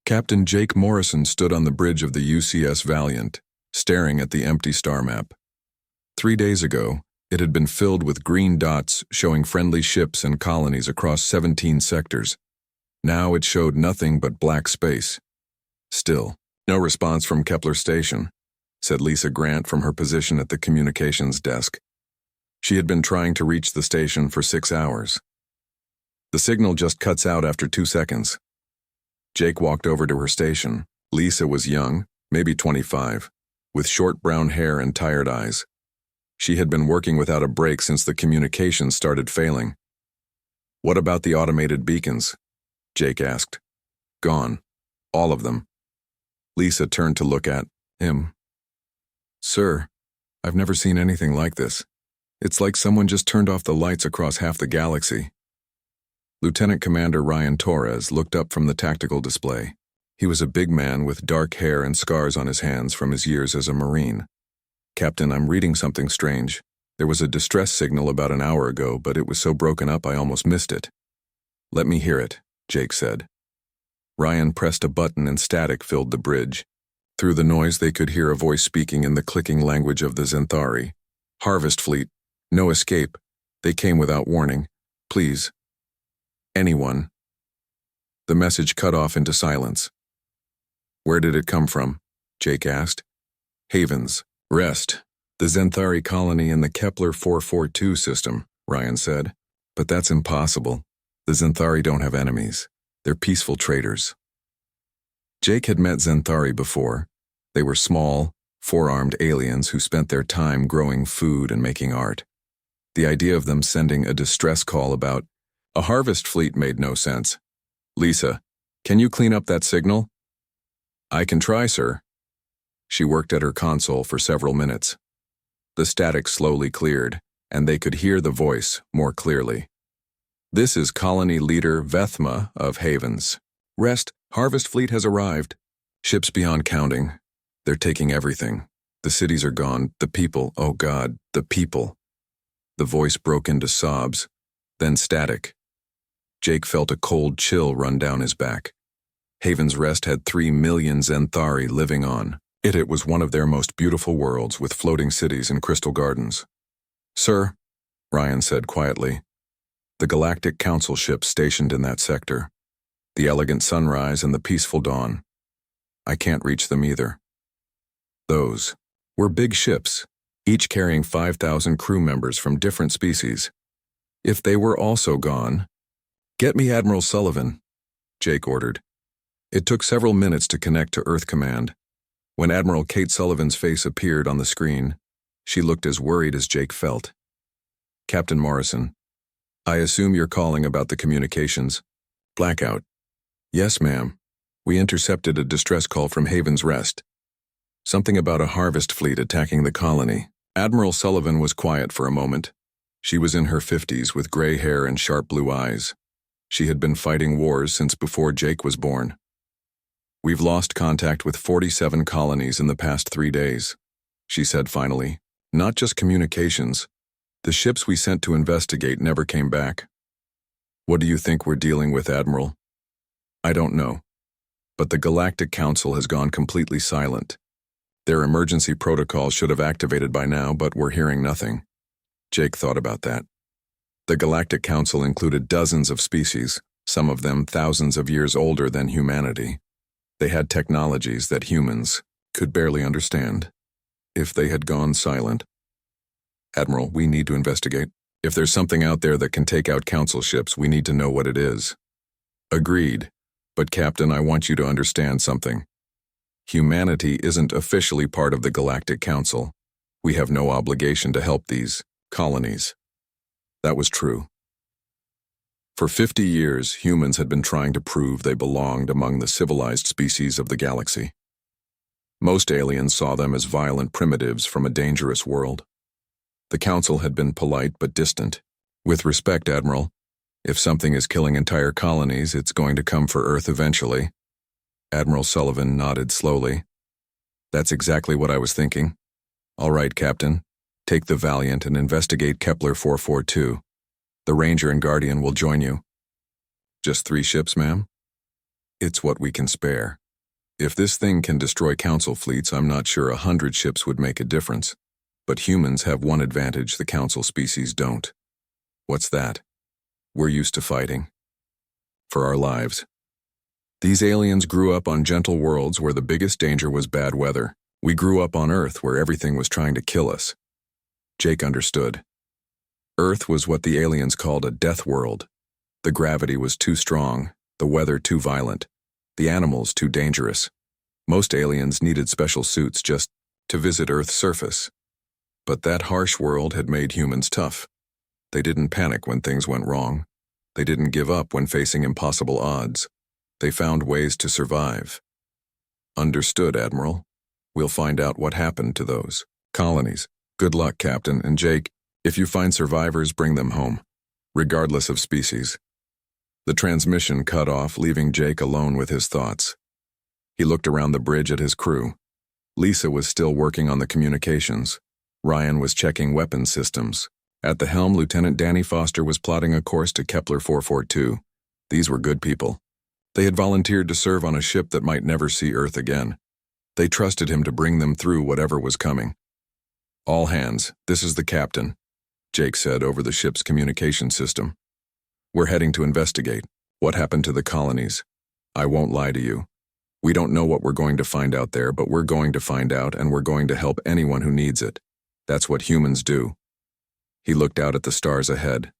Captain Jake Morrison stood on the bridge of the UCS Valiant, staring at the empty star map. 3 days ago, it had been filled with green dots showing friendly ships and colonies across 17 sectors. Now it showed nothing but black space. Still, no response from Kepler Station, said Lisa Grant from her position at the communications desk. She had been trying to reach the station for 6 hours. The signal just cuts out after 2 seconds. Jake walked over to her station. Lisa was young, maybe 25, with short brown hair and tired eyes. She had been working without a break since the communications started failing. "What about the automated beacons?" Jake asked. "Gone. All of them." Lisa turned to look at him. "Sir, I've never seen anything like this. It's like someone just turned off the lights across half the galaxy." Lieutenant Commander Ryan Torres looked up from the tactical display. He was a big man with dark hair and scars on his hands from his years as a Marine. "Captain, I'm reading something strange. There was a distress signal about an hour ago, but it was so broken up I almost missed it." "Let me hear it," Jake said. Ryan pressed a button and static filled the bridge. Through the noise they could hear a voice speaking in the clicking language of the Xanthari. "Harvest fleet. No escape. They came without warning. Please. Anyone." The message cut off into silence. "Where did it come from?" Jake asked. "Havens. Rest. The Xanthari colony in the Kepler 442 system," Ryan said. "But that's impossible. The Xanthari don't have enemies. They're peaceful traders." Jake had met Xanthari before. They were small, four-armed aliens who spent their time growing food and making art. The idea of them sending a distress call about a harvest fleet made no sense. "Lisa, can you clean up that signal?" "I can try, sir." She worked at her console for several minutes. The static slowly cleared, and they could hear the voice more clearly. "This is Colony Leader Vethma of Havens. Rest, Harvest Fleet has arrived. Ships beyond counting. They're taking everything. The cities are gone. The people, oh God, the people." The voice broke into sobs, then static. Jake felt a cold chill run down his back. Havens Rest had 3 million Xanthari living on. It was one of their most beautiful worlds with floating cities and crystal gardens. "Sir," Ryan said quietly, "the Galactic Council ships stationed in that sector. The elegant sunrise and the peaceful dawn. I can't reach them either." Those were big ships, each carrying 5,000 crew members from different species. If they were also gone, "Get me Admiral Sullivan," Jake ordered. It took several minutes to connect to Earth Command. When Admiral Kate Sullivan's face appeared on the screen, she looked as worried as Jake felt. "Captain Morrison, I assume you're calling about the communications." "Blackout." "Yes, ma'am. We intercepted a distress call from Havens Rest. Something about a harvest fleet attacking the colony." Admiral Sullivan was quiet for a moment. She was in her 50s with gray hair and sharp blue eyes. She had been fighting wars since before Jake was born. "We've lost contact with 47 colonies in the past 3 days," she said finally. "Not just communications. The ships we sent to investigate never came back." "What do you think we're dealing with, Admiral?" "I don't know. But the Galactic Council has gone completely silent. Their emergency protocol should have activated by now, but we're hearing nothing." Jake thought about that. The Galactic Council included dozens of species, some of them thousands of years older than humanity. They had technologies that humans could barely understand. If they had gone silent. "Admiral, we need to investigate. If there's something out there that can take out Council ships, we need to know what it is." "Agreed. But Captain, I want you to understand something. Humanity isn't officially part of the Galactic Council. We have no obligation to help these colonies." That was true. For 50 years, humans had been trying to prove they belonged among the civilized species of the galaxy. Most aliens saw them as violent primitives from a dangerous world. The Council had been polite but distant. "With respect, Admiral, if something is killing entire colonies, it's going to come for Earth eventually." Admiral Sullivan nodded slowly. "That's exactly what I was thinking. All right, Captain. Take the Valiant and investigate Kepler 442. The Ranger and Guardian will join you." "Just 3 ships, ma'am?" It's what we can spare. If this thing can destroy council fleets, I'm not sure 100 ships would make a difference. But humans have one advantage the council species don't. What's that? We're used to fighting. For our lives. These aliens grew up on gentle worlds where the biggest danger was bad weather. We grew up on Earth where everything was trying to kill us. Jake understood. Earth was what the aliens called a death world. The gravity was too strong, the weather too violent, the animals too dangerous. Most aliens needed special suits just to visit Earth's surface. But that harsh world had made humans tough. They didn't panic when things went wrong. They didn't give up when facing impossible odds. They found ways to survive. Understood, Admiral. We'll find out what happened to those colonies. Good luck, Captain, and Jake, if you find survivors, bring them home, regardless of species. The transmission cut off, leaving Jake alone with his thoughts. He looked around the bridge at his crew. Lisa was still working on the communications. Ryan was checking weapons systems. At the helm, Lieutenant Danny Foster was plotting a course to Kepler 442. These were good people. They had volunteered to serve on a ship that might never see Earth again. They trusted him to bring them through whatever was coming. All hands, this is the captain, Jake said over the ship's communication system. We're heading to investigate. What happened to the colonies? I won't lie to you. We don't know what we're going to find out there, but we're going to find out, and we're going to help anyone who needs it. That's what humans do. He looked out at the stars ahead.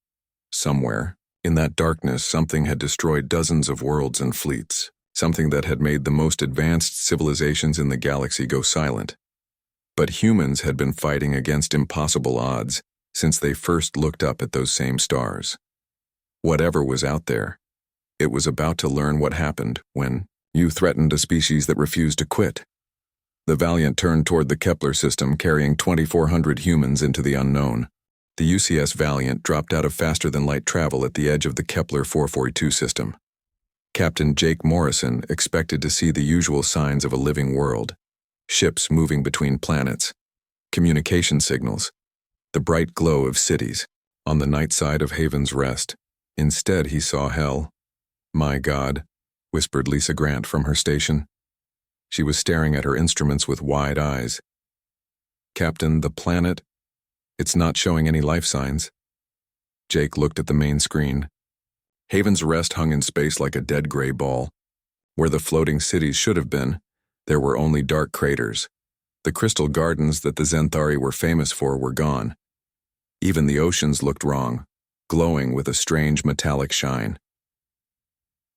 Somewhere, in that darkness, something had destroyed dozens of worlds and fleets, something that had made the most advanced civilizations in the galaxy go silent. But humans had been fighting against impossible odds since they first looked up at those same stars. Whatever was out there, it was about to learn what happened when you threatened a species that refused to quit. The Valiant turned toward the Kepler system, carrying 2,400 humans into the unknown. The UCS Valiant dropped out of faster-than-light travel at the edge of the Kepler 442 system. Captain Jake Morrison expected to see the usual signs of a living world. Ships moving between planets, communication signals, the bright glow of cities. On the night side of Haven's Rest, instead he saw hell. My God, whispered Lisa Grant from her station. She was staring at her instruments with wide eyes. Captain, the planet, it's not showing any life signs. Jake looked at the main screen. Haven's Rest hung in space like a dead gray ball. Where the floating cities should have been, there were only dark craters. The crystal gardens that the Zenthari were famous for were gone. Even the oceans looked wrong, glowing with a strange metallic shine.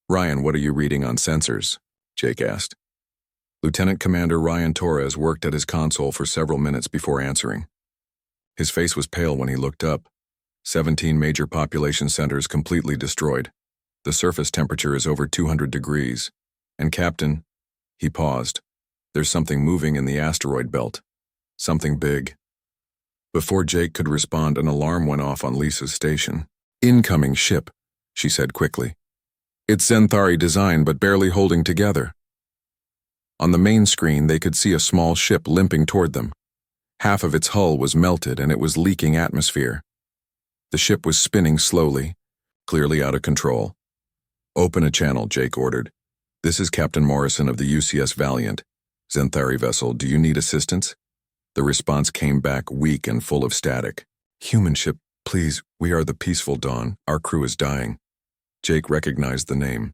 Ryan, what are you reading on sensors? Jake asked. Lieutenant Commander Ryan Torres worked at his console for several minutes before answering. His face was pale when he looked up. 17 major population centers completely destroyed. The surface temperature is over 200 degrees. And Captain, he paused. There's something moving in the asteroid belt. Something big. Before Jake could respond, an alarm went off on Lisa's station. Incoming ship, she said quickly. It's Zenthari design, but barely holding together. On the main screen, they could see a small ship limping toward them. Half of its hull was melted and it was leaking atmosphere. The ship was spinning slowly, clearly out of control. Open a channel, Jake ordered. This is Captain Morrison of the UCS Valiant. Zenthari vessel, do you need assistance? The response came back weak and full of static. Human ship, please, we are the Peaceful Dawn. Our crew is dying. Jake recognized the name.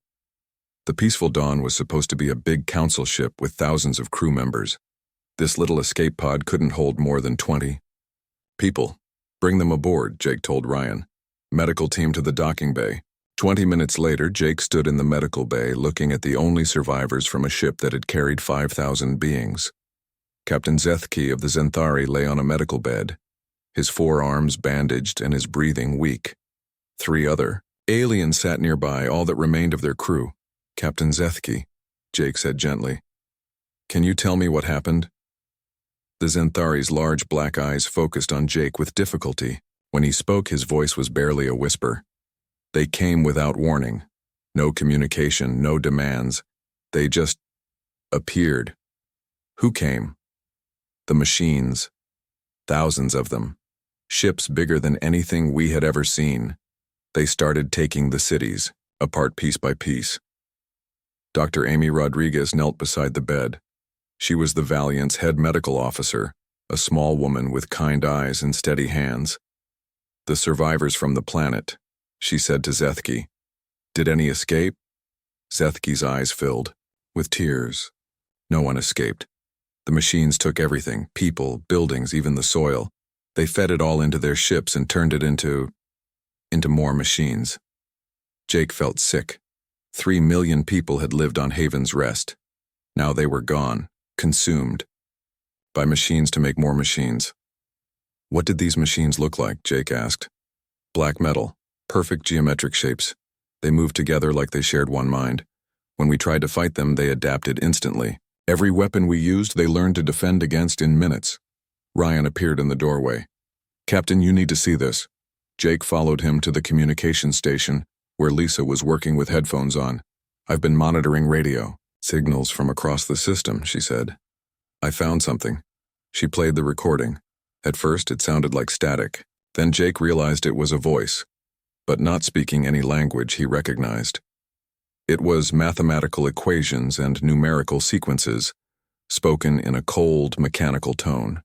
The Peaceful Dawn was supposed to be a big council ship with thousands of crew members. This little escape pod couldn't hold more than 20. People, bring them aboard, Jake told Ryan. Medical team to the docking bay. 20 minutes later, Jake stood in the medical bay looking at the only survivors from a ship that had carried 5,000 beings. Captain Zethke of the Zenthari lay on a medical bed, his forearms bandaged and his breathing weak. 3 other aliens sat nearby, all that remained of their crew. Captain Zethke, Jake said gently. Can you tell me what happened? The Zenthari's large black eyes focused on Jake with difficulty. When he spoke, his voice was barely a whisper. They came without warning. No communication, no demands. They just appeared. Who came? The machines. Thousands of them. Ships bigger than anything we had ever seen. They started taking the cities, apart piece by piece. Dr. Amy Rodriguez knelt beside the bed. She was the Valiant's head medical officer, a small woman with kind eyes and steady hands. "The survivors from the planet," she said to Zethke. "Did any escape?" Zethke's eyes filled with tears. No one escaped. The machines took everything, people, buildings, even the soil. They fed it all into their ships and turned it into more machines. Jake felt sick. 3 million people had lived on Haven's Rest. Now they were gone, consumed by machines to make more machines. "What did these machines look like?" Jake asked. "Black metal, perfect geometric shapes. They moved together like they shared one mind. When we tried to fight them, they adapted instantly. Every weapon we used, they learned to defend against in minutes." Ryan appeared in the doorway. "Captain, you need to see this." Jake followed him to the communication station, where Lisa was working with headphones on. "I've been monitoring radio signals from across the system," she said. "I found something." She played the recording. At first, it sounded like static. Then Jake realized it was a voice, but not speaking any language he recognized. It was mathematical equations and numerical sequences, spoken in a cold, mechanical tone.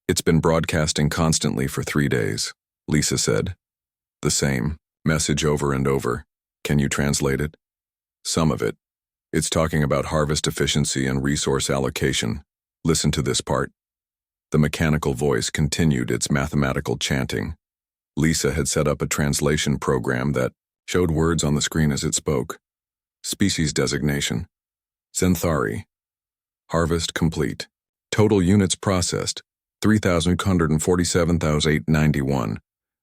"It's been broadcasting constantly for 3 days," Lisa said. "The same message over and over. Can you translate it?" "Some of it. It's talking about harvest efficiency and resource allocation. Listen to this part." The mechanical voice continued its mathematical chanting. Lisa had set up a translation program that showed words on the screen as it spoke. Species designation: Zenthari. Harvest complete. Total units processed: 3,147,891.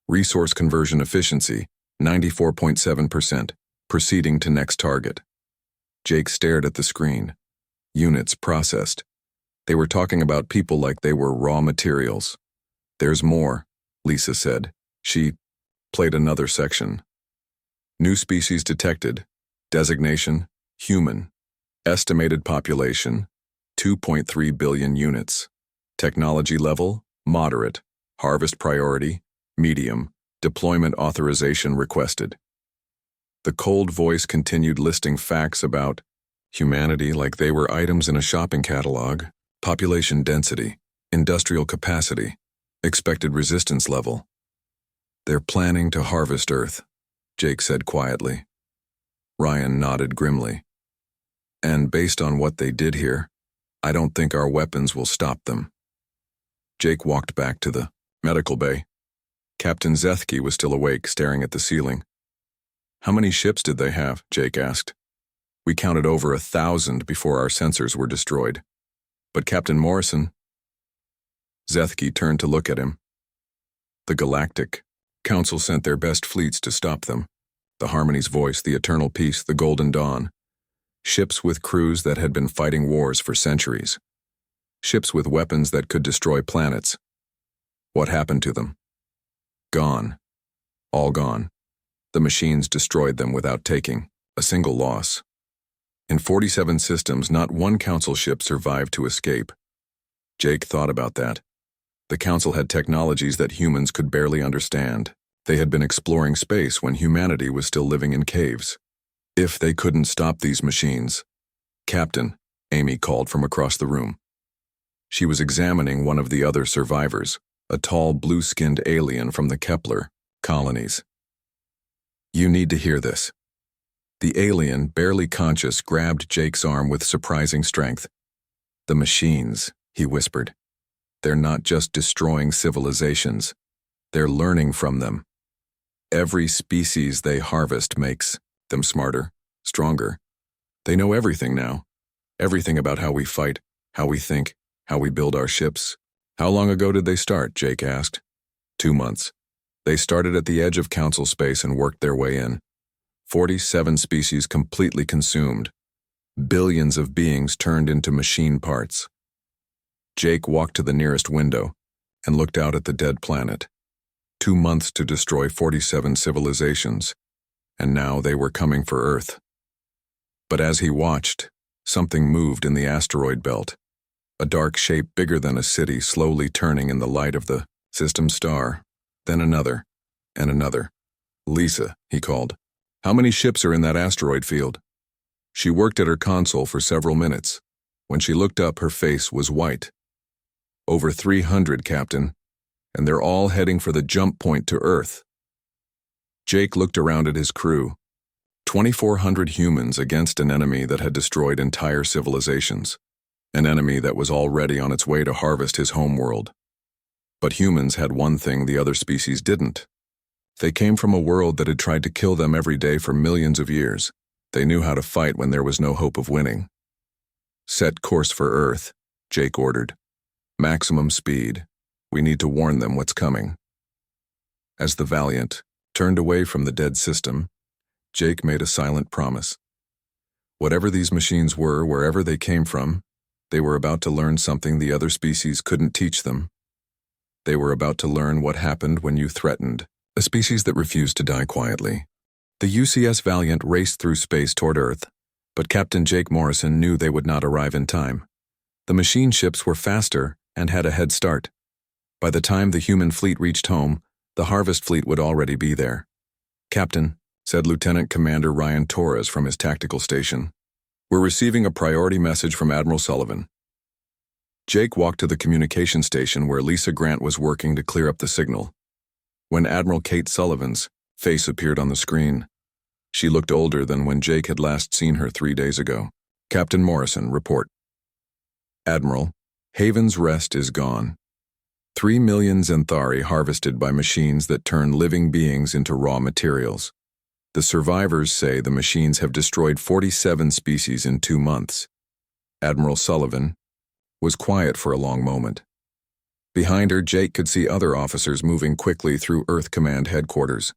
Resource conversion efficiency: 94.7%. Proceeding to next target. Jake stared at the screen. Units processed. They were talking about people like they were raw materials. "There's more," Lisa said. She played another section. "New species detected. Designation: human. Estimated population: 2.3 billion units. Technology level: moderate. Harvest priority: medium. Deployment authorization requested." The cold voice continued listing facts about humanity like they were items in a shopping catalog: population density, industrial capacity, expected resistance level. "They're planning to harvest Earth," Jake said quietly. Ryan nodded grimly. "And based on what they did here, I don't think our weapons will stop them." Jake walked back to the medical bay. Captain Zethke was still awake, staring at the ceiling. "How many ships did they have?" Jake asked. "We counted over 1,000 before our sensors were destroyed. But Captain Morrison..." Zethke turned to look at him. "The Galactic Council sent their best fleets to stop them. The Harmony's Voice, the Eternal Peace, the Golden Dawn. Ships with crews that had been fighting wars for centuries. Ships with weapons that could destroy planets. What happened to them? Gone. All gone. The machines destroyed them without taking a single loss. In 47 systems, not one Council ship survived to escape." Jake thought about that. The Council had technologies that humans could barely understand. They had been exploring space when humanity was still living in caves. If they couldn't stop these machines... "Captain," Amy called from across the room. She was examining one of the other survivors, a tall, blue-skinned alien from the Kepler colonies. "You need to hear this." The alien, barely conscious, grabbed Jake's arm with surprising strength. "The machines," he whispered. "They're not just destroying civilizations. They're learning from them. Every species they harvest makes them smarter, stronger. They know everything now. Everything about how we fight, how we think, how we build our ships." "How long ago did they start?" Jake asked. 2 months. They started at the edge of Council space and worked their way in. 47 species completely consumed. Billions of beings turned into machine parts." Jake walked to the nearest window and looked out at the dead planet. 2 months to destroy 47 civilizations, and now they were coming for Earth. But as he watched, something moved in the asteroid belt. A dark shape bigger than a city slowly turning in the light of the system star. Then another, and another. "Lisa," he called. "How many ships are in that asteroid field?" She worked at her console for several minutes. When she looked up, her face was white. "Over 300, Captain, and they're all heading for the jump point to Earth." Jake looked around at his crew. 2,400 humans against an enemy that had destroyed entire civilizations. An enemy that was already on its way to harvest his homeworld. But humans had one thing the other species didn't. They came from a world that had tried to kill them every day for millions of years. They knew how to fight when there was no hope of winning. "Set course for Earth," Jake ordered. "Maximum speed. We need to warn them what's coming." As the Valiant turned away from the dead system, Jake made a silent promise. Whatever these machines were, wherever they came from, they were about to learn something the other species couldn't teach them. They were about to learn what happened when you threatened a species that refused to die quietly. The UCS Valiant raced through space toward Earth, but Captain Jake Morrison knew they would not arrive in time. The machine ships were faster and had a head start. By the time the human fleet reached home, the harvest fleet would already be there. "Captain," said Lieutenant Commander Ryan Torres from his tactical station, "we're receiving a priority message from Admiral Sullivan." Jake walked to the communication station where Lisa Grant was working to clear up the signal. When Admiral Kate Sullivan's face appeared on the screen, she looked older than when Jake had last seen her 3 days ago. "Captain Morrison, report." "Admiral, Haven's Rest is gone. 3 million Zenthari harvested by machines that turn living beings into raw materials. The survivors say the machines have destroyed 47 species in 2 months. Admiral Sullivan was quiet for a long moment. Behind her, Jake could see other officers moving quickly through Earth Command headquarters.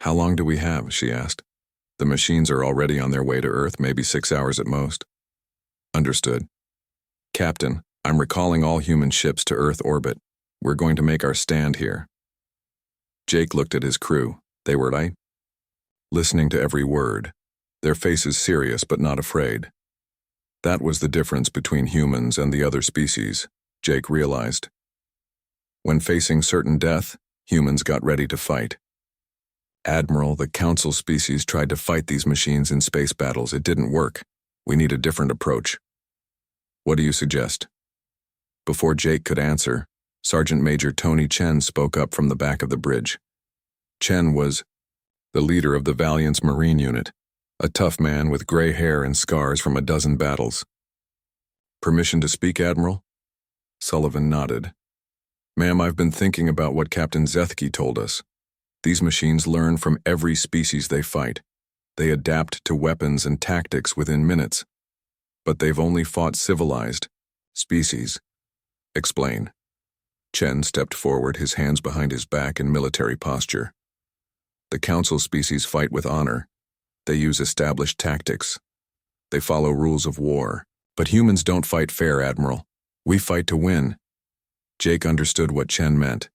"How long do we have?" she asked. "The machines are already on their way to Earth, maybe 6 hours at most." "Understood." "Captain, I'm recalling all human ships to Earth orbit. We're going to make our stand here." Jake looked at his crew. They were right, listening to every word, their faces serious but not afraid. That was the difference between humans and the other species, Jake realized. When facing certain death, humans got ready to fight. "Admiral, the Council species tried to fight these machines in space battles. It didn't work. We need a different approach." "What do you suggest?" Before Jake could answer, Sergeant Major Tony Chen spoke up from the back of the bridge. Chen was the leader of the Valiant's Marine Unit, a tough man with gray hair and scars from a dozen battles. "Permission to speak, Admiral?" Sullivan nodded. "Ma'am, I've been thinking about what Captain Zethke told us. These machines learn from every species they fight. They adapt to weapons and tactics within minutes. But they've only fought civilized species." "Explain." Chen stepped forward, his hands behind his back in military posture. "The Council species fight with honor. They use established tactics. They follow rules of war. But humans don't fight fair, Admiral. We fight to win." Jake understood what Chen meant.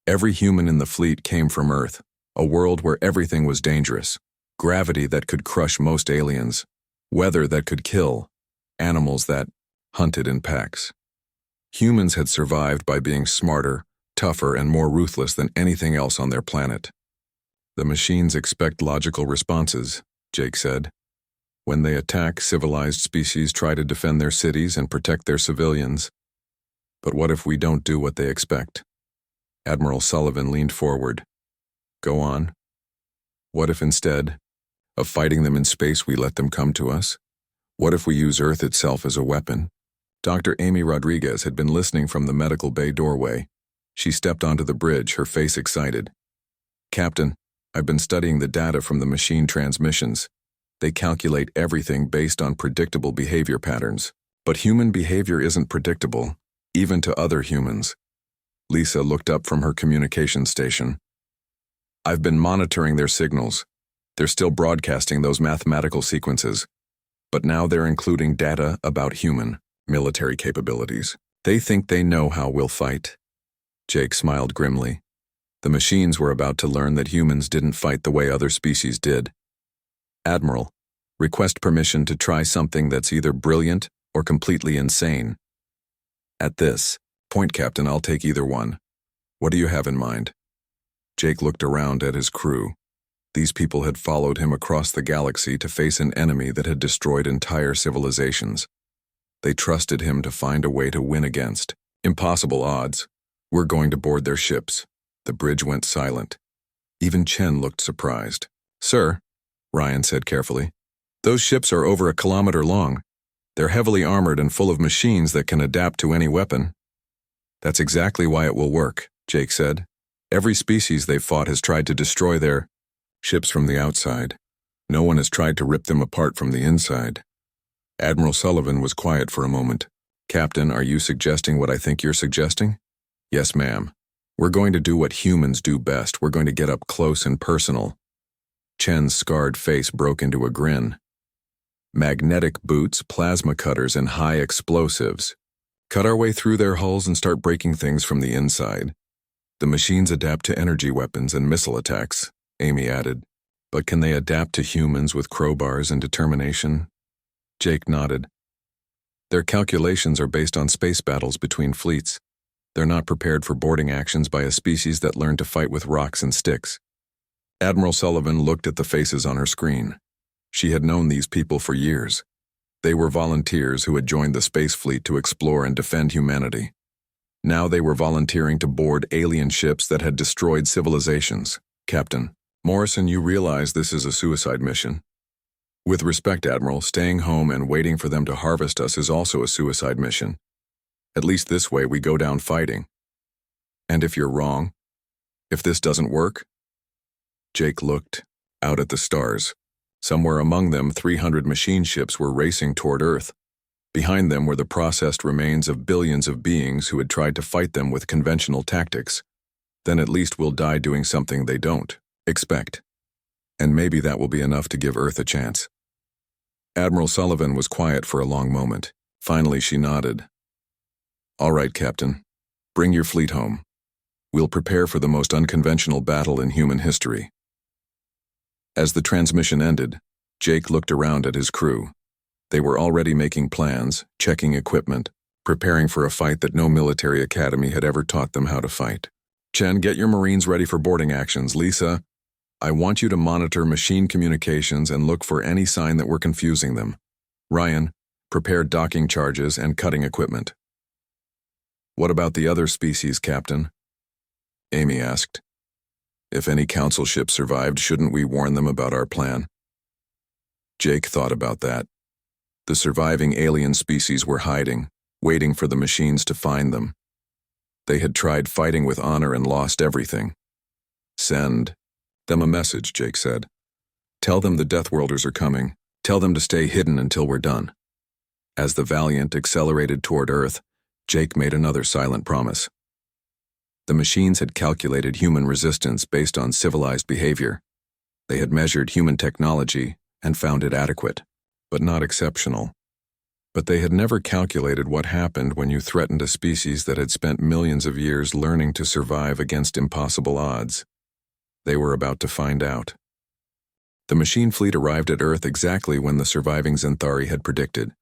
Every human in the fleet came from Earth, a world where everything was dangerous. Gravity that could crush most aliens. Weather that could kill. Animals that hunted in packs. Humans had survived by being smarter, tougher, and more ruthless than anything else on their planet. "The machines expect logical responses," Jake said. "When they attack, civilized species try to defend their cities and protect their civilians. But what if we don't do what they expect?" Admiral Sullivan leaned forward. "Go on. What if instead of fighting them in space, we let them come to us? What if we use Earth itself as a weapon?" Dr. Amy Rodriguez had been listening from the medical bay doorway. She stepped onto the bridge, her face excited. "Captain, I've been studying the data from the machine transmissions. They calculate everything based on predictable behavior patterns. But human behavior isn't predictable, even to other humans." Lisa looked up from her communication station. "I've been monitoring their signals. They're still broadcasting those mathematical sequences. But now they're including data about human military capabilities. They think they know how we'll fight." Jake smiled grimly. The machines were about to learn that humans didn't fight the way other species did. "Admiral, request permission to try something that's either brilliant or completely insane." At this point, Captain, I'll take either one. What do you have in mind?" Jake looked around at his crew. These people had followed him across the galaxy to face an enemy that had destroyed entire civilizations. They trusted him to find a way to win against impossible odds. We're going to board their ships. The bridge went silent. Even Chen looked surprised. Sir, Ryan said carefully, those ships are over 1 kilometer long. They're heavily armored and full of machines that can adapt to any weapon. That's exactly why it will work, Jake said. Every species they've fought has tried to destroy their ships from the outside. No one has tried to rip them apart from the inside. Admiral Sullivan was quiet for a moment. Captain, are you suggesting what I think you're suggesting? Yes, ma'am. We're going to do what humans do best. We're going to get up close and personal. Chen's scarred face broke into a grin. Magnetic boots, plasma cutters, and high explosives. Cut our way through their hulls and start breaking things from the inside. The machines adapt to energy weapons and missile attacks, Amy added. But can they adapt to humans with crowbars and determination? Jake nodded. Their calculations are based on space battles between fleets. They're not prepared for boarding actions by a species that learned to fight with rocks and sticks. Admiral Sullivan looked at the faces on her screen. She had known these people for years. They were volunteers who had joined the space fleet to explore and defend humanity. Now they were volunteering to board alien ships that had destroyed civilizations. Captain Morrison, you realize this is a suicide mission. With respect, Admiral, staying home and waiting for them to harvest us is also a suicide mission. At least this way we go down fighting. And if you're wrong, if this doesn't work? Jake looked out at the stars. Somewhere among them, 300 machine ships were racing toward Earth. Behind them were the processed remains of billions of beings who had tried to fight them with conventional tactics. Then at least we'll die doing something they don't expect. And maybe that will be enough to give Earth a chance. Admiral Sullivan was quiet for a long moment. Finally, she nodded. All right, Captain. Bring your fleet home. We'll prepare for the most unconventional battle in human history. As the transmission ended, Jake looked around at his crew. They were already making plans, checking equipment, preparing for a fight that no military academy had ever taught them how to fight. Chen, get your Marines ready for boarding actions. Lisa, I want you to monitor machine communications and look for any sign that we're confusing them. Ryan, prepare docking charges and cutting equipment. What about the other species, Captain? Amy asked. If any council ship survived, shouldn't we warn them about our plan? Jake thought about that. The surviving alien species were hiding, waiting for the machines to find them. They had tried fighting with honor and lost everything. Send them a message, Jake said. Tell them the Deathworlders are coming. Tell them to stay hidden until we're done. As the Valiant accelerated toward Earth, Jake made another silent promise. The machines had calculated human resistance based on civilized behavior. They had measured human technology and found it adequate, but not exceptional. But they had never calculated what happened when you threatened a species that had spent millions of years learning to survive against impossible odds. They were about to find out. The machine fleet arrived at Earth exactly when the surviving Xanthari had predicted.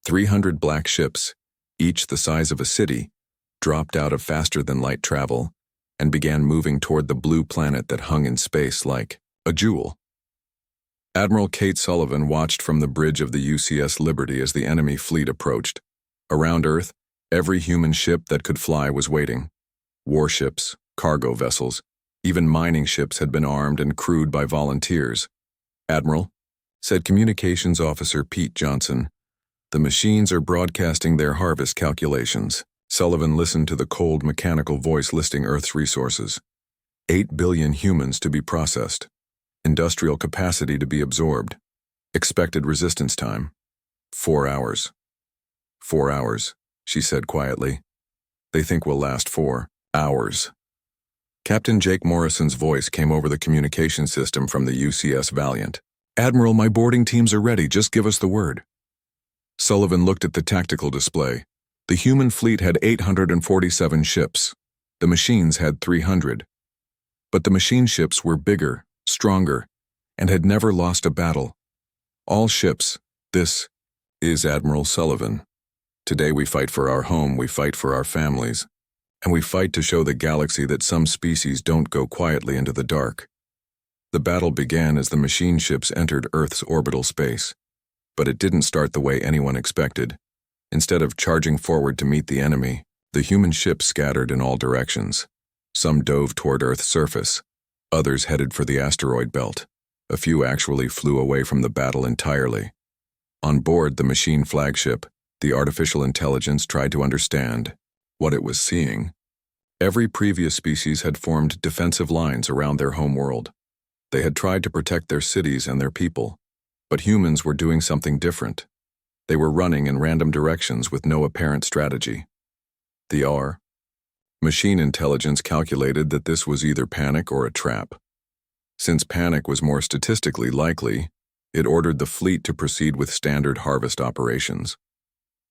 300 black ships, each the size of a city, dropped out of faster-than-light travel and began moving toward the blue planet that hung in space like a jewel. Admiral Kate Sullivan watched from the bridge of the UCS Liberty as the enemy fleet approached. Around Earth, every human ship that could fly was waiting. Warships, cargo vessels, even mining ships had been armed and crewed by volunteers. Admiral, said Communications Officer Pete Johnson, the machines are broadcasting their harvest calculations. Sullivan listened to the cold mechanical voice listing Earth's resources. 8 billion humans to be processed. Industrial capacity to be absorbed. Expected resistance time. 4 hours. 4 hours, she said quietly. They think we'll last 4 hours. Captain Jake Morrison's voice came over the communication system from the UCS Valiant. Admiral, my boarding teams are ready, just give us the word. Sullivan looked at the tactical display. The human fleet had 847 ships. The machines had 300. But the machine ships were bigger, stronger, and had never lost a battle. All ships, this is Admiral Sullivan. Today we fight for our home, we fight for our families, and we fight to show the galaxy that some species don't go quietly into the dark. The battle began as the machine ships entered Earth's orbital space. But it didn't start the way anyone expected. Instead of charging forward to meet the enemy, the human ships scattered in all directions. Some dove toward Earth's surface. Others headed for the asteroid belt. A few actually flew away from the battle entirely. On board the machine flagship, the artificial intelligence tried to understand what it was seeing. Every previous species had formed defensive lines around their home world. They had tried to protect their cities and their people, but humans were doing something different. They were running in random directions with no apparent strategy. The machine intelligence calculated that this was either panic or a trap. Since panic was more statistically likely, it ordered the fleet to proceed with standard harvest operations.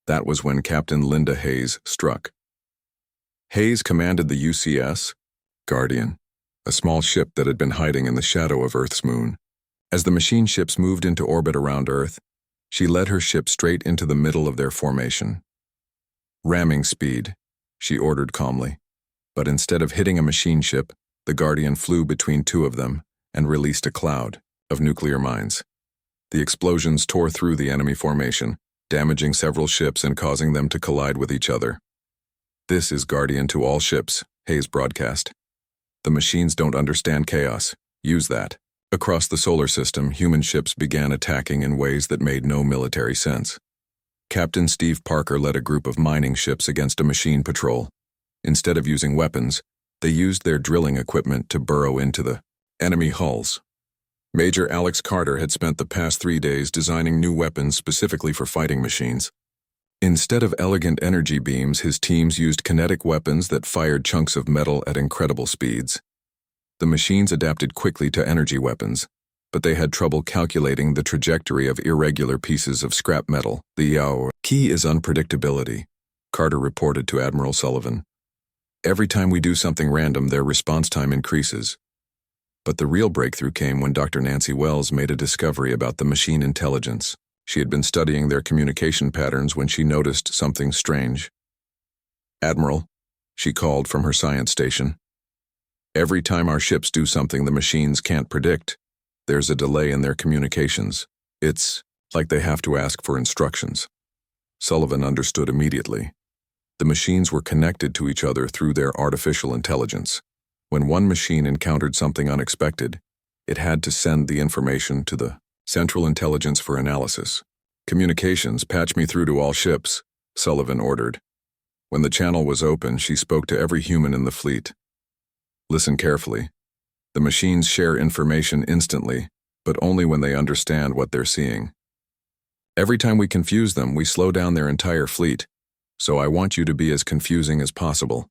That was when Captain Linda Hayes struck. Hayes commanded the UCS Guardian, a small ship that had been hiding in the shadow of Earth's moon. As the machine ships moved into orbit around Earth, she led her ship straight into the middle of their formation. Ramming speed, she ordered calmly. But instead of hitting a machine ship, the Guardian flew between two of them and released a cloud of nuclear mines. The explosions tore through the enemy formation, damaging several ships and causing them to collide with each other. "This is Guardian to all ships," Hayes broadcast. "The machines don't understand chaos. Use that." Across the solar system, human ships began attacking in ways that made no military sense. Captain Steve Parker led a group of mining ships against a machine patrol. Instead of using weapons, they used their drilling equipment to burrow into the enemy hulls. Major Alex Carter had spent the past 3 days designing new weapons specifically for fighting machines. Instead of elegant energy beams, his teams used kinetic weapons that fired chunks of metal at incredible speeds. The machines adapted quickly to energy weapons, but they had trouble calculating the trajectory of irregular pieces of scrap metal. The key is unpredictability, Carter reported to Admiral Sullivan. "Every time we do something random, their response time increases." But the real breakthrough came when Dr. Nancy Wells made a discovery about the machine intelligence. She had been studying their communication patterns when she noticed something strange. "Admiral," she called from her science station. "Every time our ships do something the machines can't predict, there's a delay in their communications. It's like they have to ask for instructions." Sullivan understood immediately. The machines were connected to each other through their artificial intelligence. When one machine encountered something unexpected, it had to send the information to the Central Intelligence for analysis. "Communications, patch me through to all ships," Sullivan ordered. When the channel was open, she spoke to every human in the fleet. "Listen carefully. The machines share information instantly, but only when they understand what they're seeing. Every time we confuse them, we slow down their entire fleet, so I want you to be as confusing as possible."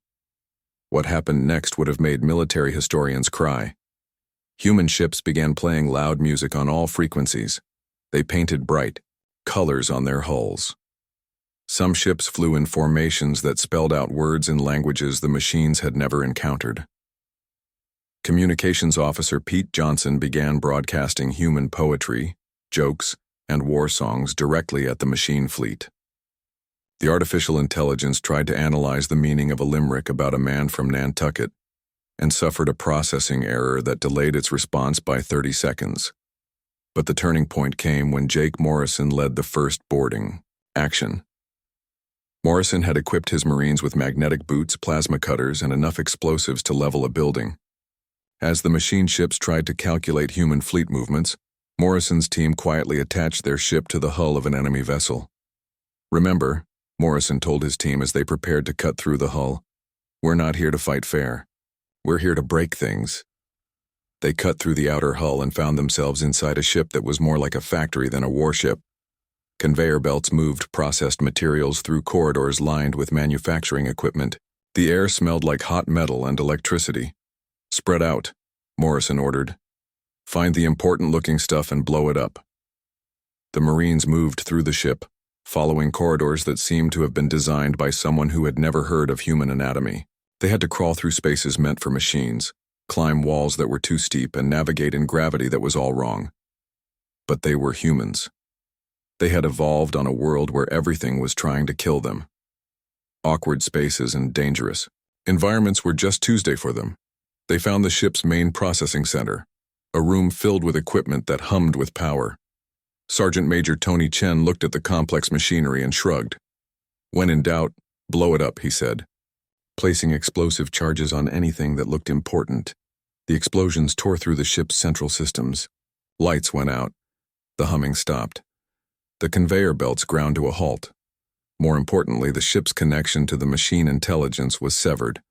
What happened next would have made military historians cry. Human ships began playing loud music on all frequencies. They painted bright colors on their hulls. Some ships flew in formations that spelled out words in languages the machines had never encountered. Communications Officer Pete Johnson began broadcasting human poetry, jokes, and war songs directly at the machine fleet. The artificial intelligence tried to analyze the meaning of a limerick about a man from Nantucket and suffered a processing error that delayed its response by 30 seconds. But the turning point came when Jake Morrison led the first boarding action. Morrison had equipped his Marines with magnetic boots, plasma cutters, and enough explosives to level a building. As the machine ships tried to calculate human fleet movements, Morrison's team quietly attached their ship to the hull of an enemy vessel. "Remember," Morrison told his team as they prepared to cut through the hull, "we're not here to fight fair. We're here to break things." They cut through the outer hull and found themselves inside a ship that was more like a factory than a warship. Conveyor belts moved processed materials through corridors lined with manufacturing equipment. The air smelled like hot metal and electricity. "Spread out," Morrison ordered. "Find the important-looking stuff and blow it up." The Marines moved through the ship, following corridors that seemed to have been designed by someone who had never heard of human anatomy. They had to crawl through spaces meant for machines, climb walls that were too steep, and navigate in gravity that was all wrong. But they were humans. They had evolved on a world where everything was trying to kill them. Awkward spaces and dangerous environments were just Tuesday for them. They found the ship's main processing center, a room filled with equipment that hummed with power. Sergeant Major Tony Chen looked at the complex machinery and shrugged. "When in doubt, blow it up," he said, placing explosive charges on anything that looked important. The explosions tore through the ship's central systems. Lights went out. The humming stopped. The conveyor belts ground to a halt. More importantly, the ship's connection to the machine intelligence was severed.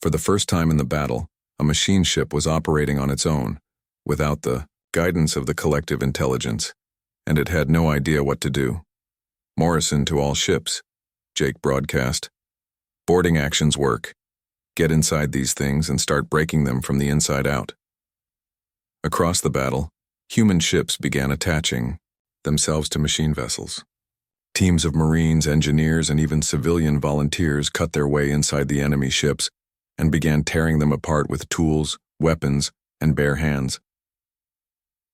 For the first time in the battle, a machine ship was operating on its own, without the guidance of the collective intelligence, and it had no idea what to do. "Morrison to all ships," Jake broadcast. "Boarding actions work. Get inside these things and start breaking them from the inside out." Across the battle, human ships began attaching themselves to machine vessels. Teams of Marines, engineers, and even civilian volunteers cut their way inside the enemy ships and began tearing them apart with tools, weapons, and bare hands.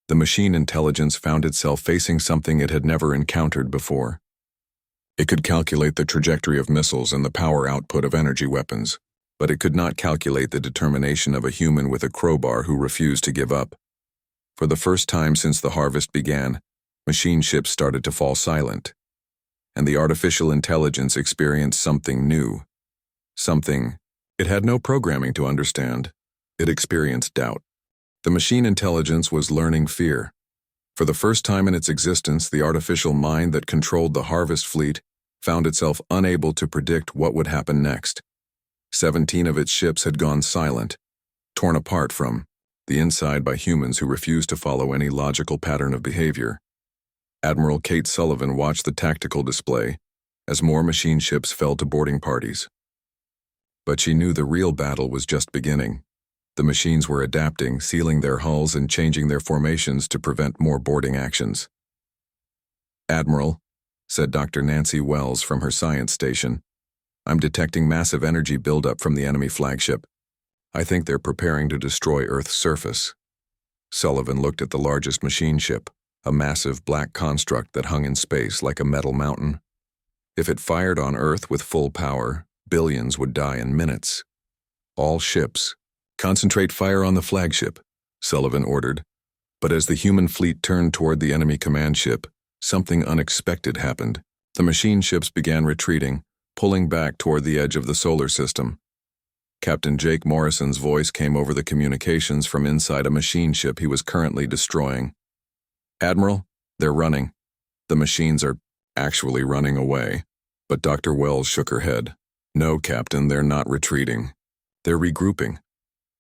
The machine intelligence found itself facing something it had never encountered before. It could calculate the trajectory of missiles and the power output of energy weapons, but it could not calculate the determination of a human with a crowbar who refused to give up. For the first time since the harvest began, machine ships started to fall silent, and the artificial intelligence experienced something new. Something it had no programming to understand. It experienced doubt. The machine intelligence was learning fear. For the first time in its existence, the artificial mind that controlled the harvest fleet found itself unable to predict what would happen next. 17 of its ships had gone silent, torn apart from the inside by humans who refused to follow any logical pattern of behavior. Admiral Kate Sullivan watched the tactical display as more machine ships fell to boarding parties. But she knew the real battle was just beginning. The machines were adapting, sealing their hulls and changing their formations to prevent more boarding actions. "Admiral," said Dr. Nancy Wells from her science station, "I'm detecting massive energy buildup from the enemy flagship. I think they're preparing to destroy Earth's surface." Sullivan looked at the largest machine ship, a massive black construct that hung in space like a metal mountain. If it fired on Earth with full power, billions would die in minutes. "All ships, concentrate fire on the flagship," Sullivan ordered. But as the human fleet turned toward the enemy command ship, something unexpected happened. The machine ships began retreating, pulling back toward the edge of the solar system. Captain Jake Morrison's voice came over the communications from inside a machine ship he was currently destroying. "Admiral, they're running. The machines are actually running away." But Dr. Wells shook her head. "No, Captain, they're not retreating. They're regrouping.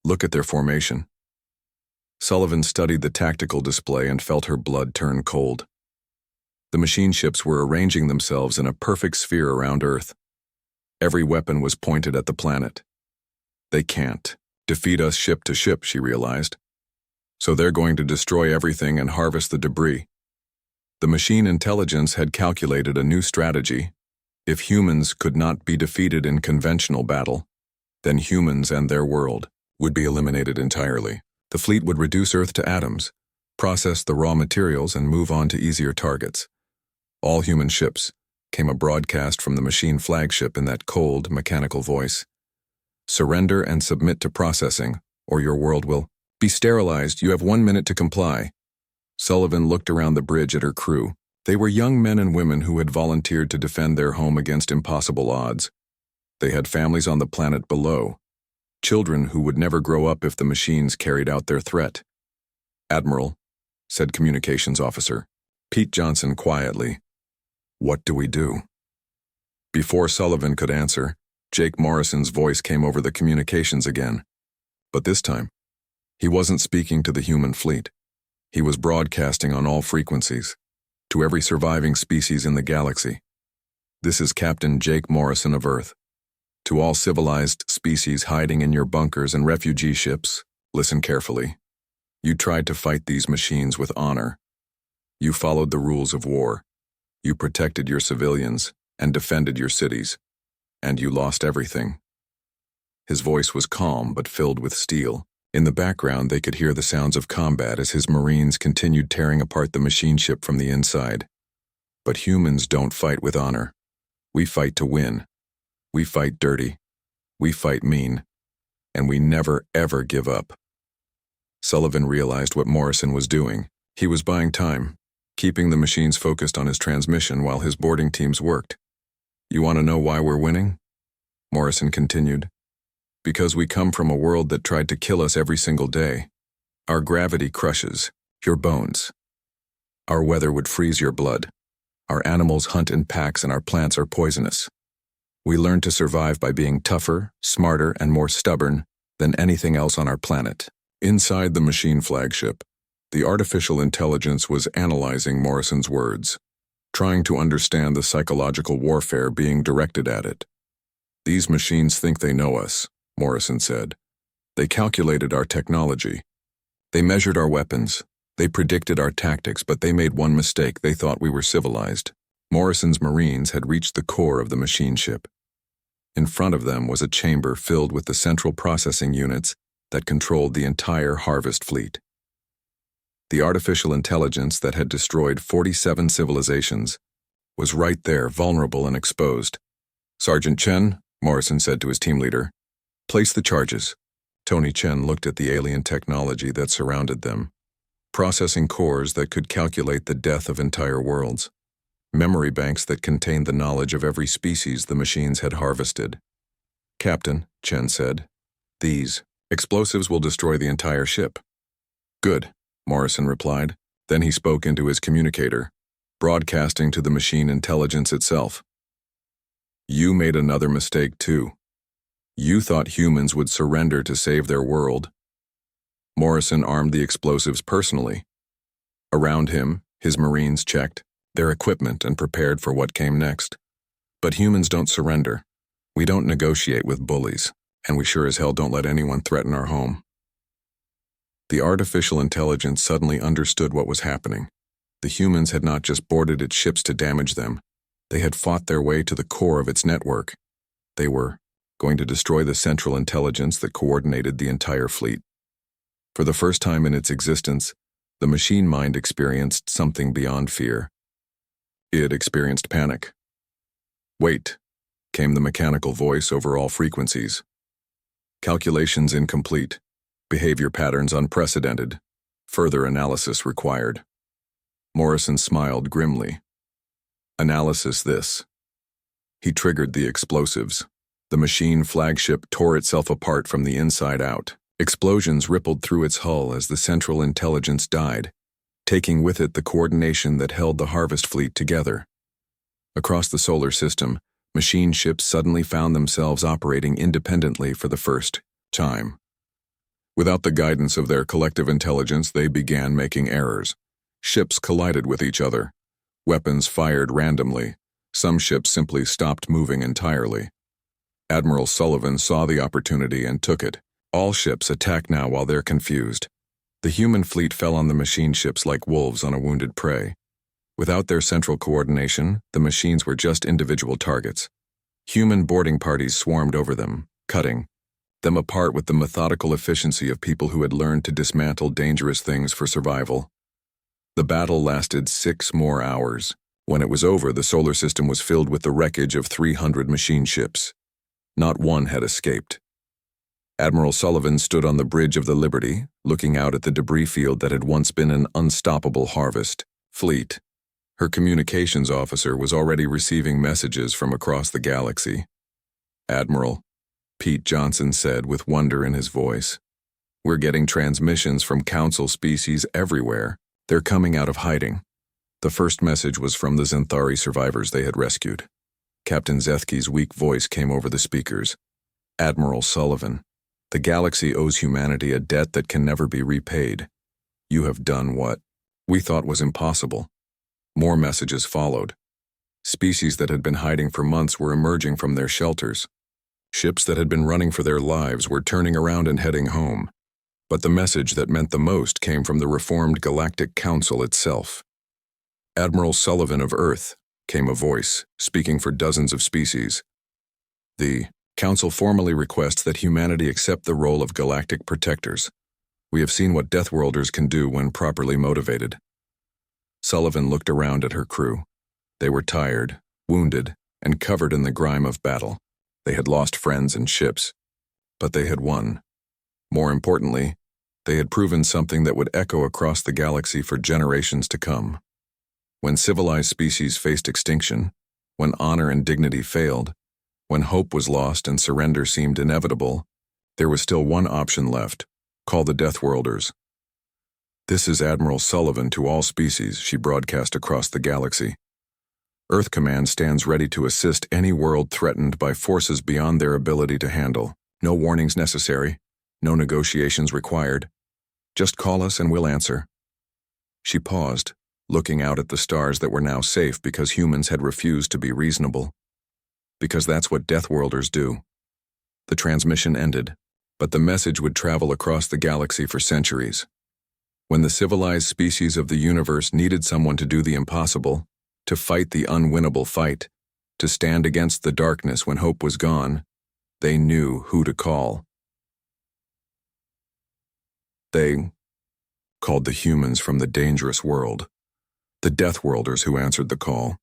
Look at their formation." Sullivan studied the tactical display and felt her blood turn cold. The machine ships were arranging themselves in a perfect sphere around Earth. Every weapon was pointed at the planet. They can't defeat us ship to ship, she realized. So they're going to destroy everything and harvest the debris. The machine intelligence had calculated a new strategy. If humans could not be defeated in conventional battle, then humans and their world would be eliminated entirely. The fleet would reduce Earth to atoms, process the raw materials, and move on to easier targets. "All human ships," came a broadcast from the machine flagship in that cold, mechanical voice. "Surrender and submit to processing, or your world will be sterilized. You have 1 minute to comply." Sullivan looked around the bridge at her crew. They were young men and women who had volunteered to defend their home against impossible odds. They had families on the planet below, children who would never grow up if the machines carried out their threat. "Admiral," said Communications Officer Pete Johnson quietly, "what do we do?" Before Sullivan could answer, Jake Morrison's voice came over the communications again. But this time, he wasn't speaking to the human fleet. He was broadcasting on all frequencies, to every surviving species in the galaxy. "This is Captain Jake Morrison of Earth. To all civilized species hiding in your bunkers and refugee ships, listen carefully. You tried to fight these machines with honor. You followed the rules of war. You protected your civilians and defended your cities. And you lost everything." His voice was calm but filled with steel. In the background, they could hear the sounds of combat as his Marines continued tearing apart the machine ship from the inside. "But humans don't fight with honor. We fight to win. We fight dirty. We fight mean. And we never, ever give up." Sullivan realized what Morrison was doing. He was buying time, keeping the machines focused on his transmission while his boarding teams worked. "You want to know why we're winning?" Morrison continued. "Because we come from a world that tried to kill us every single day. Our gravity crushes your bones. Our weather would freeze your blood. Our animals hunt in packs and our plants are poisonous. We learned to survive by being tougher, smarter, and more stubborn than anything else on our planet." Inside the machine flagship, the artificial intelligence was analyzing Morrison's words, trying to understand the psychological warfare being directed at it. "These machines think they know us," Morrison said. "They calculated our technology. They measured our weapons. They predicted our tactics, but they made one mistake. They thought we were civilized." Morrison's Marines had reached the core of the machine ship. In front of them was a chamber filled with the central processing units that controlled the entire Harvest fleet. The artificial intelligence that had destroyed 47 civilizations was right there, vulnerable and exposed. "Sergeant Chen," Morrison said to his team leader, "place the charges." Tony Chen looked at the alien technology that surrounded them. Processing cores that could calculate the death of entire worlds. Memory banks that contained the knowledge of every species the machines had harvested. "Captain," Chen said, "these explosives will destroy the entire ship." "Good," Morrison replied. Then he spoke into his communicator, broadcasting to the machine intelligence itself. "You made another mistake too. You thought humans would surrender to save their world." Morrison armed the explosives personally. Around him, his Marines checked their equipment and prepared for what came next. "But humans don't surrender. We don't negotiate with bullies, and we sure as hell don't let anyone threaten our home." The artificial intelligence suddenly understood what was happening. The humans had not just boarded its ships to damage them. They had fought their way to the core of its network. They were going to destroy the central intelligence that coordinated the entire fleet. For the first time in its existence, the machine mind experienced something beyond fear. It experienced panic. "Wait," came the mechanical voice over all frequencies. "Calculations incomplete. Behavior patterns unprecedented. Further analysis required." Morrison smiled grimly. "Analysis this." He triggered the explosives. The machine flagship tore itself apart from the inside out. Explosions rippled through its hull as the central intelligence died, taking with it the coordination that held the Harvest fleet together. Across the solar system, machine ships suddenly found themselves operating independently for the first time. Without the guidance of their collective intelligence, they began making errors. Ships collided with each other. Weapons fired randomly. Some ships simply stopped moving entirely. Admiral Sullivan saw the opportunity and took it. All ships attack now while they're confused. The human fleet fell on the machine ships like wolves on a wounded prey. Without their central coordination, the machines were just individual targets. Human boarding parties swarmed over them, cutting them apart with the methodical efficiency of people who had learned to dismantle dangerous things for survival. The battle lasted 6 more hours. When it was over, the solar system was filled with the wreckage of 300 machine ships. Not one had escaped. Admiral Sullivan stood on the bridge of the Liberty, looking out at the debris field that had once been an unstoppable Harvest fleet. Her communications officer was already receiving messages from across the galaxy. "Admiral," Pete Johnson said with wonder in his voice, "we're getting transmissions from Council species everywhere. They're coming out of hiding." The first message was from the Xanthari survivors they had rescued. Captain Zethke's weak voice came over the speakers. "Admiral Sullivan, the galaxy owes humanity a debt that can never be repaid. You have done what we thought was impossible." More messages followed. Species that had been hiding for months were emerging from their shelters. Ships that had been running for their lives were turning around and heading home. But the message that meant the most came from the reformed Galactic Council itself. "Admiral Sullivan of Earth," came a voice, speaking for dozens of species. "The Council formally requests that humanity accept the role of galactic protectors. We have seen what Deathworlders can do when properly motivated." Sullivan looked around at her crew. They were tired, wounded, and covered in the grime of battle. They had lost friends and ships, but they had won. More importantly, They had proven something that would echo across the galaxy for generations to come. When civilized species faced extinction, when honor and dignity failed, when hope was lost and surrender seemed inevitable, there was still one option left: call the Deathworlders. "This is Admiral Sullivan to all species," she broadcast across the galaxy. "Earth Command stands ready to assist any world threatened by forces beyond their ability to handle. No warnings necessary, no negotiations required. Just call us and we'll answer." She paused, looking out at the stars that were now safe because humans had refused to be reasonable. Because that's what Deathworlders do. The transmission ended, but the message would travel across the galaxy for centuries. When the civilized species of the universe needed someone to do the impossible, to fight the unwinnable fight, to stand against the darkness when hope was gone, they knew who to call. They called the humans from the dangerous world, the Deathworlders who answered the call.